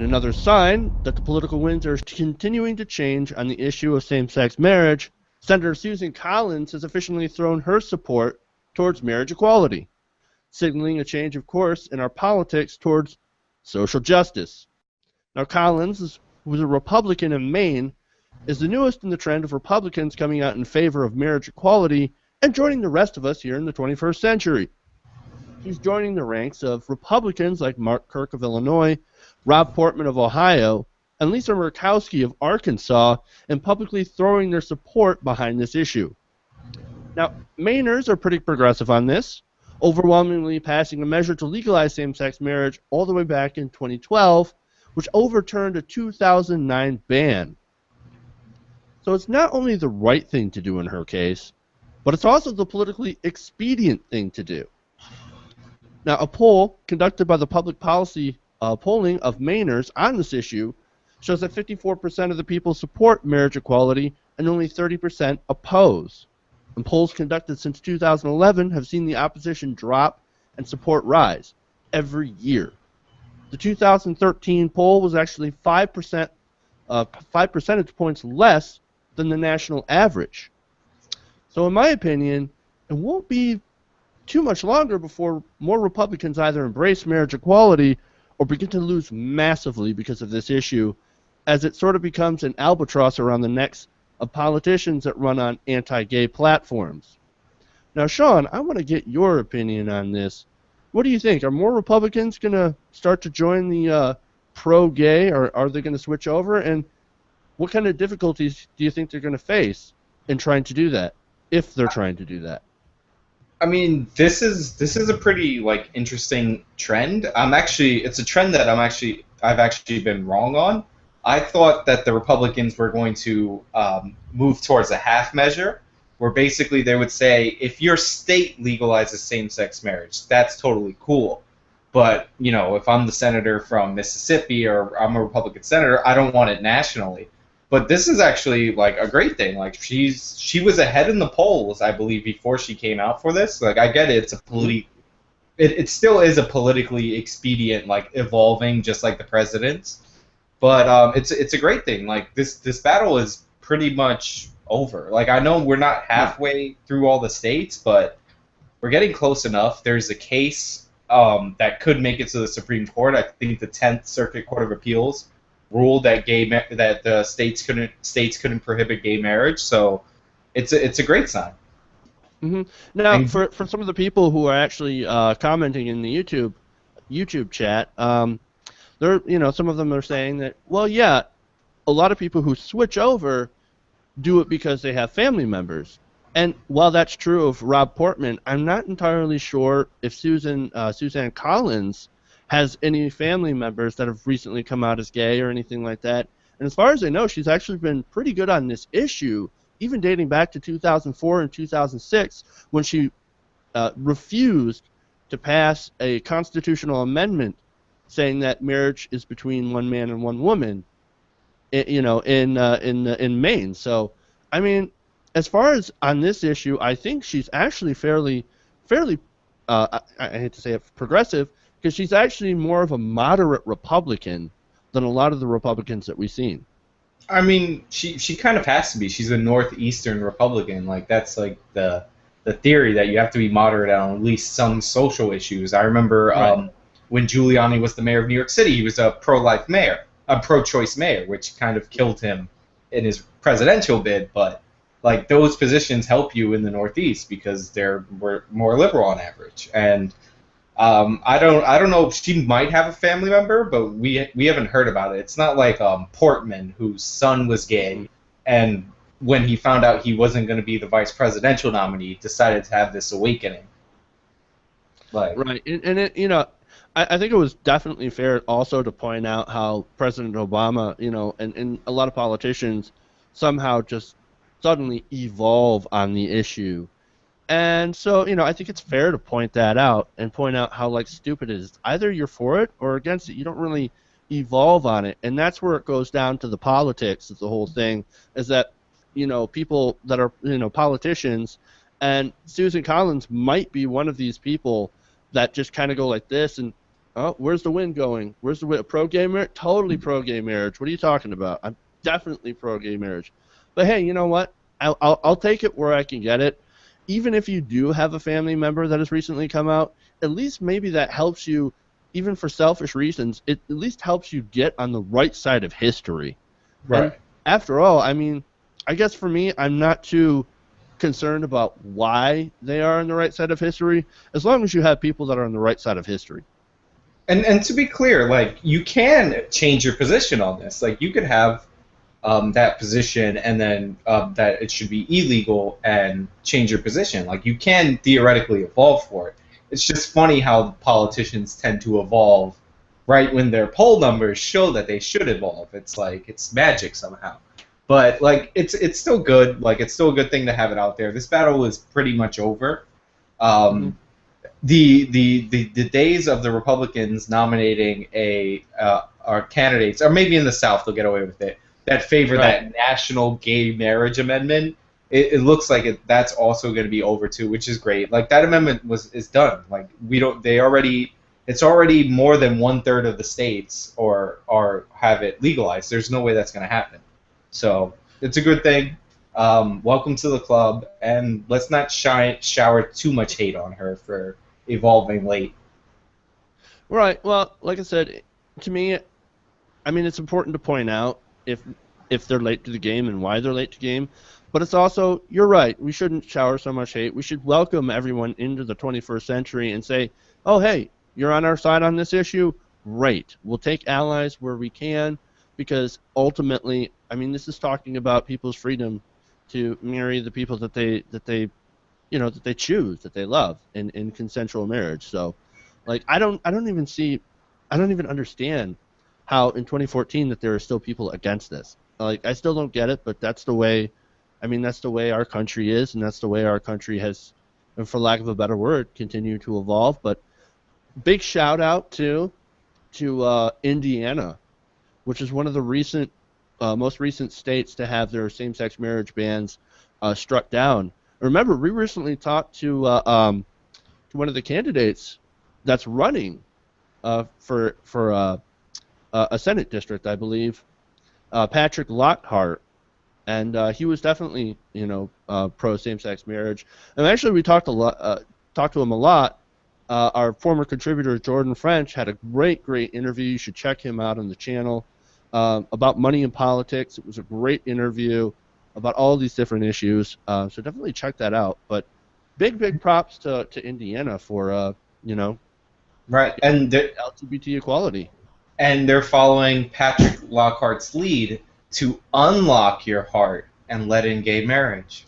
another sign that the political winds are continuing to change on the issue of same-sex marriage, Senator Susan Collins has officially thrown her support towards marriage equality, signaling a change of course in our politics towards social justice. Now, Collins, who was a Republican in Maine, is the newest in the trend of Republicans coming out in favor of marriage equality and joining the rest of us here in the 21st century. She's joining the ranks of Republicans like Mark Kirk of Illinois, Rob Portman of Ohio, and Lisa Murkowski of Arkansas in publicly throwing their support behind this issue. Now, Mainers are pretty progressive on this, overwhelmingly passing a measure to legalize same-sex marriage all the way back in 2012, which overturned a 2009 ban. So it's not only the right thing to do in her case, but it's also the politically expedient thing to do. Now, a poll conducted by the Public Policy Polling of Mainers on this issue shows that 54% of the people support marriage equality and only 30% oppose. And polls conducted since 2011 have seen the opposition drop and support rise every year. The 2013 poll was actually 5 percentage points less than the national average. So in my opinion, it won't be too much longer before more Republicans either embrace marriage equality or begin to lose massively because of this issue, as it sort of becomes an albatross around the necks of politicians that run on anti-gay platforms. Now, Sean, I want to get your opinion on this. What do you think? Are more Republicans going to start to join the pro-gay, or are they going to switch over? And what kind of difficulties do you think they're going to face in trying to do that, if they're trying to do that? I mean, this is a pretty interesting trend. It's a trend that I've actually been wrong on. I thought that the Republicans were going to move towards a half measure, where basically they would say, if your state legalizes same-sex marriage, that's totally cool. But if I'm the senator from Mississippi or I'm a Republican senator, I don't want it nationally. But this is actually a great thing. She was ahead in the polls, I believe, before she came out for this. I get it. It still is a politically expedient, evolving, just like the president's. But it's a great thing. This battle is pretty much over. I know we're not halfway through all the states, but we're getting close enough. There's a case that could make it to the Supreme Court. I think the 10th Circuit Court of Appeals ruled that the states couldn't prohibit gay marriage, so it's a great sign. Mm-hmm. Now, for some of the people who are actually commenting in the YouTube chat, some of them are saying that, well, yeah, a lot of people who switch over do it because they have family members. And while that's true of Rob Portman, I'm not entirely sure if Suzanne Collins has any family members that have recently come out as gay or anything like that. And as far as I know, she's actually been pretty good on this issue, even dating back to 2004 and 2006, when she refused to pass a constitutional amendment saying that marriage is between one man and one woman, in Maine. So, I mean, as far as on this issue, I think she's actually fairly, I hate to say it, progressive, because she's actually more of a moderate Republican than a lot of the Republicans that we've seen. I mean, she kind of has to be. She's a northeastern Republican. That's the theory that you have to be moderate on at least some social issues. I remember when Giuliani was the mayor of New York City, he was a pro-life mayor, a pro-choice mayor, which kind of killed him in his presidential bid. But those positions help you in the Northeast because they're more liberal on average. And I don't know. She might have a family member, but we haven't heard about it. It's not like Portman, whose son was gay, and when he found out he wasn't going to be the vice presidential nominee, decided to have this awakening. Right, and it, I think it was definitely fair also to point out how President Obama, and a lot of politicians somehow just suddenly evolve on the issue. And so, I think it's fair to point that out and point out how, stupid it is. Either you're for it or against it. You don't really evolve on it. And that's where it goes down to the politics of the whole thing, is that, people that are, politicians, and Susan Collins might be one of these people that just kind of go like this, and Oh, where's the wind going? Where's the wind? Pro-gay marriage? Totally pro-gay marriage. What are you talking about? I'm definitely pro-gay marriage. But hey, you know what? I'll take it where I can get it. Even if you do have a family member that has recently come out, at least maybe that helps you, even for selfish reasons, it at least helps you get on the right side of history. And Right. after all, I mean, I guess for me, I'm not too concerned about why they are on the right side of history, as long as you have people that are on the right side of history. And to be clear, like you can change your position on this. Like you could have that position and then that it should be illegal and change your position. Like you can theoretically evolve for it. It's just funny how politicians tend to evolve right when their poll numbers show that they should evolve. It's like it's magic somehow. But like it's still good. Like it's still a good thing to have it out there. This battle is pretty much over. Mm-hmm. The days of the Republicans nominating our candidates, or maybe in the South they'll get away with it, that favor Right. that national gay marriage amendment. It looks like that's also going to be over too, which is great. Like that amendment is done. Like we don't they already it's already more than 1/3 of the states or have it legalized. There's no way that's going to happen. So it's a good thing. Welcome to the club, and let's not shower too much hate on her for evolving late. Right. Well, like I said, to me, I mean, it's important to point out if they're late to the game and why they're late to game. But it's also, you're right, we shouldn't shower so much hate. We should welcome everyone into the 21st century and say, oh, hey, you're on our side on this issue? Great. We'll take allies where we can, because ultimately, I mean, this is talking about people's freedom to marry the people that they choose, that they love in consensual marriage. So, like, I don't even understand how in 2014 that there are still people against this. Like, I still don't get it, but that's the way. I mean, that's the way our country is, and that's the way our country has, and for lack of a better word, continued to evolve. But big shout out to Indiana, which is one of the most recent states to have their same-sex marriage bans struck down. Remember, we recently talked to one of the candidates that's running for a Senate district, I believe, Patrick Lockhart, and he was definitely pro same-sex marriage. And actually, we talked to him a lot. Our former contributor Jordan French had a great interview. You should check him out on the channel about money in politics. It was a great interview about all these different issues. So definitely check that out. But big props to Indiana for Right, and LGBT equality. they're following Patrick Lockhart's lead to unlock your heart and let in gay marriage.